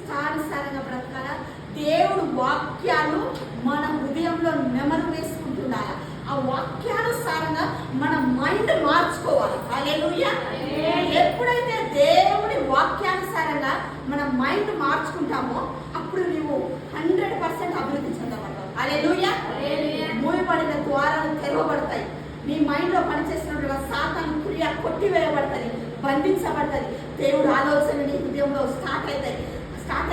చిత్తానుసారంగా బ్రతకాల. దేవుడు వాక్యాలు మన హృదయంలో నెమరు వేసుకుంటుండాలి. ఆ వాక్యానుసారంగా మన మైండ్ మార్చుకోవాలి. హల్లెలూయా. ఎప్పుడైతే దేవుడి వాక్యానుసారంగా మన మైండ్ మార్చుకుంటామో అప్పుడు నువ్వు 100% అభివృద్ధి చెందబడతావు. హల్లెలూయా. మూయబడిన ద్వారాలు తెరవబడతాయి. నీ మైండ్ లో పనిచేసినట్టుగా సాతాను క్రియ కొట్టివేయబడుతుంది, బంధించబడుతుంది. దేవుడు ఆలోచన నీ హృదయంలో స్టార్ట్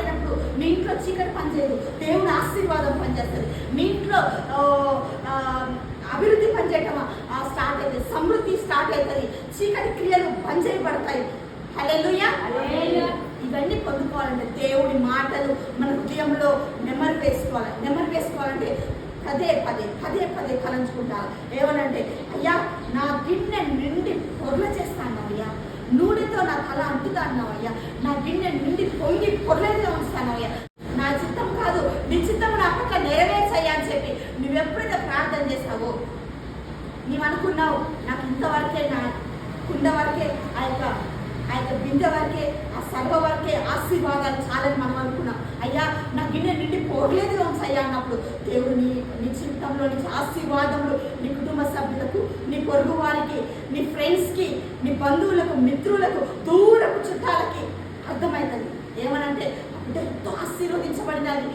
అయినప్పుడు మీ ఇంట్లో చీకటి పనిచేయదు, దేవుడు ఆశీర్వాదం పనిచేస్తుంది. మీ ఇంట్లో అభివృద్ధి పనిచేయటం స్టార్ట్ అవుతుంది, సమృద్ధి స్టార్ట్ అవుతుంది, చీకటి క్రియలు పనిచేయబడతాయి. హల్లెలూయా. ఇవన్నీ పొందుకోవాలంటే దేవుడి మాటలు మన హృదయంలో నెమరు వేసుకోవాలంటే పదే పదే కలంచుకుంటారు. ఏమనంటే, అయ్యా నా గిన్నె నిండి పొర్ల చేస్తాను అయ్యా, నూనెతో నా తల అంటుతా అన్నావు అయ్యా, నా గిన్నె నిండి పొంగి పొర్లగా ఉంచుతాను అయ్యా, నా చిత్తం కాదు నీ చిత్తం నా పట్ల నెరవేర్చయ్యా అని చెప్పి నువ్వెప్పుడైతే ప్రార్థన చేస్తావో, నీవు అనుకున్నావు నాకు ఇంతవరకే, నా కుండ వరకే, ఆ యొక్క బిందె వరకే, ఆ సర్వ వరకే ఆశీర్వాదాలు చాలని మనం అనుకున్నాం. అయ్యా నా గిన్నె నిండి పోగలేదుగా ఉంచయ్యా అన్నప్పుడు దేవుడు నీ చిత్తంలో నుంచి ఆశీర్వాదములు నీ కుటుంబ సభ్యులకు, నీ పొరుగు వారికి, నీ ఫ్రెండ్స్కి, నీ బంధువులకు, మిత్రులకు, దూరపు చుట్టాలకి అర్థమవుతుంది. ఏమనంటే ఎంతో ఆశీర్వదించబడినది.